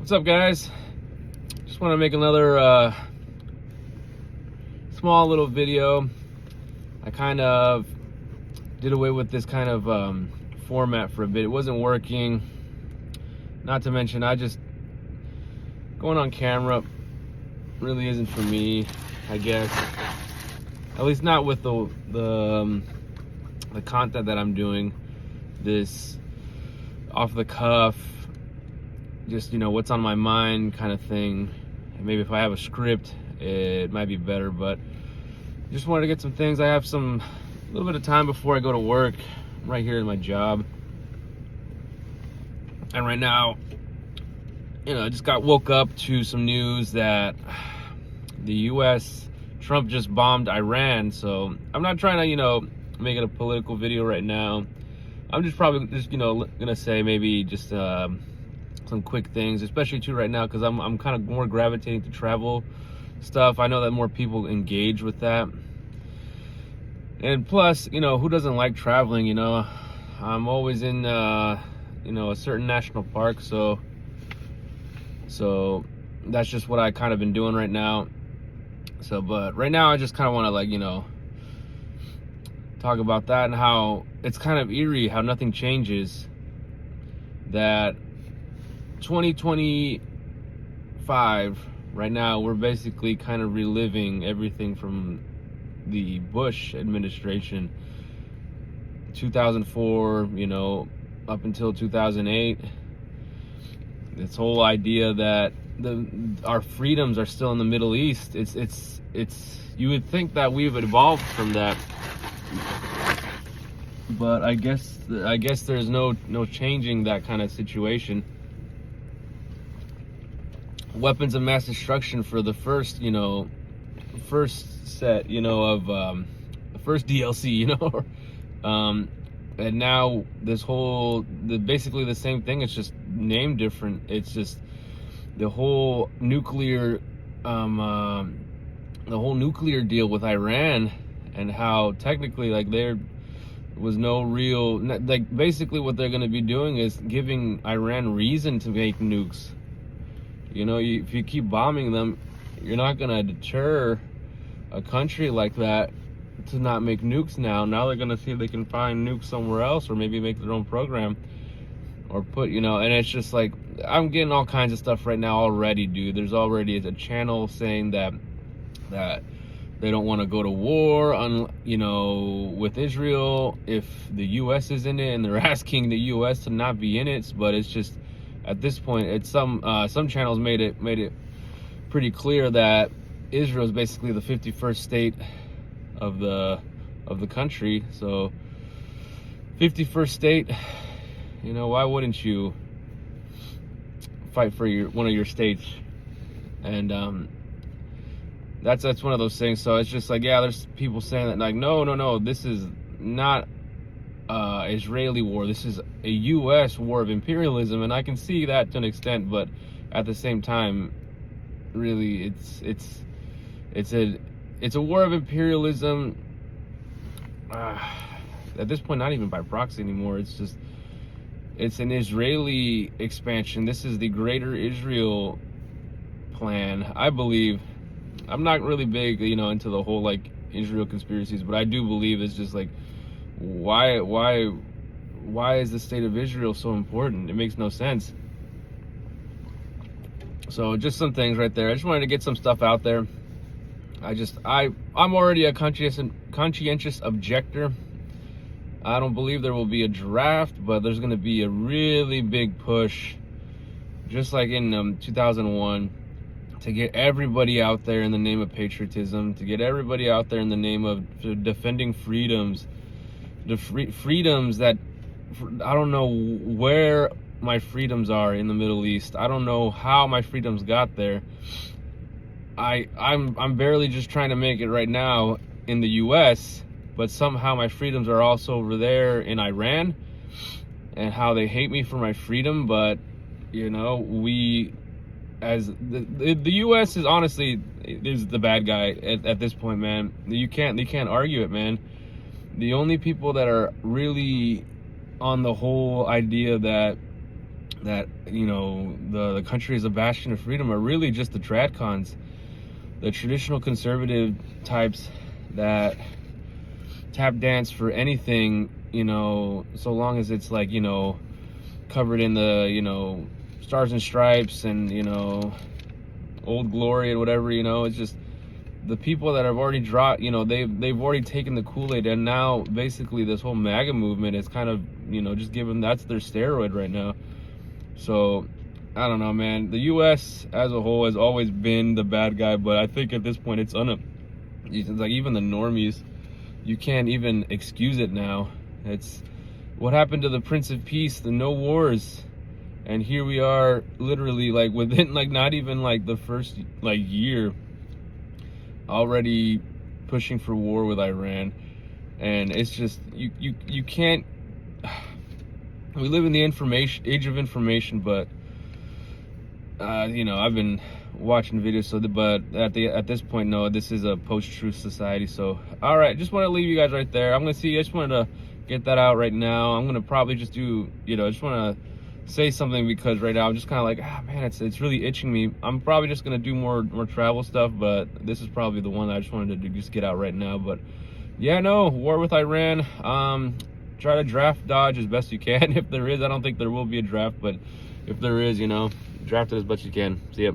What's up, guys? Just want to make another small little video. I kind of did away with this kind of format for a bit. It wasn't working. Not to mention, going on camera really isn't for me, I guess. At least not with the content that I'm doing. This off the cuff, just, what's on my mind kind of thing. And maybe if I have a script, it might be better, but just wanted to get some things. I have a little bit of time before I go to work. I'm right here in my job. And right now, I just woke up to some news that the U.S., Trump just bombed Iran. So I'm not trying to, make it a political video right now. I'm just probably gonna say maybe just some quick things, especially too right now, because I'm kind of more gravitating to travel stuff. I know that more people engage with that, and plus, who doesn't like traveling? I'm always in a certain national park, so that's just what I kind of been doing right now. So, but right now I just kind of want to talk about that and how it's kind of eerie how nothing changes. That 2025 right now, we're basically kind of reliving everything from the Bush administration, 2004, up until 2008. This whole idea that our freedoms are still in the Middle East. It's you would think that we've evolved from that, but I guess there's no changing that kind of situation. Weapons of mass destruction for the first set, of the first DLC, and now this basically the same thing. It's just named different. It's just the whole nuclear deal with Iran, and how technically there was no real, basically what they're going to be doing is giving Iran reason to make nukes. If you keep bombing them, you're not going to deter a country like that to not make nukes now. Now they're going to see if they can find nukes somewhere else, or maybe make their own program, or put, and it's just I'm getting all kinds of stuff right now already, dude. There's already a channel saying that they don't want to go to war with Israel if the U.S. is in it, and they're asking the U.S. to not be in it. But it's just, at this point, it's some channels made it pretty clear that Israel is basically the 51st state of the country. So 51st state, why wouldn't you fight for one of your states? And that's one of those things. So it's just there's people saying that no, this is not Israeli war. This is a U.S. war of imperialism, and I can see that to an extent, but at the same time, really, it's a war of imperialism. At this point, not even by proxy anymore. It's an Israeli expansion. This is the Greater Israel plan, I believe. I'm not really big, into the whole Israel conspiracies, but I do believe it's just why is the state of Israel so important? It makes no sense. So just some things right there. I just wanted to get some stuff out there. I'm already a conscientious objector. I don't believe there will be a draft, but there's going to be a really big push, just like in 2001, to get everybody out there in the name of patriotism, to get everybody out there in the name of defending freedoms, the freedoms that, I don't know where my freedoms are in the Middle East. I don't know how my freedoms got there. I'm barely just trying to make it right now in the U.S., but somehow my freedoms are also over there in Iran, and how they hate me for my freedom. But as the U.S. is honestly is the bad guy at this point, man. You can't argue it, man. The only people that are really on the whole idea that that, you know, the country is a bastion of freedom are really just the tradcons, the traditional conservative types that tap dance for anything, you know, so long as it's like, you know, covered in the, you know, stars and stripes and, you know, old glory and whatever, you know. It's just the people that have already dropped, you know, they've already taken the Kool-Aid, and now basically this whole MAGA movement is kind of, you know, just given, that's their steroid right now. So I don't know, man. The US as a whole has always been the bad guy, but I think at this point it's like even the normies, you can't even excuse it now. It's what happened to the Prince of Peace, the no wars, and here we are literally like within like not even like the first like year already pushing for war with Iran. And it's just you can't. We live in the age of information, but you know, I've been watching videos, so but at this point, no, this is a post-truth society. So all right, just want to leave you guys right there. I just wanted to get that out right now. I'm gonna probably just do, you know, I just want to say something because right now I'm just kind of like, man, it's really itching me. I'm probably just gonna do more travel stuff, but this is probably the one that I just wanted to just get out right now. But yeah, no, war with Iran. Try to draft dodge as best you can. If there is, I don't think there will be a draft, but if there is, you know, draft it as best you can. See ya.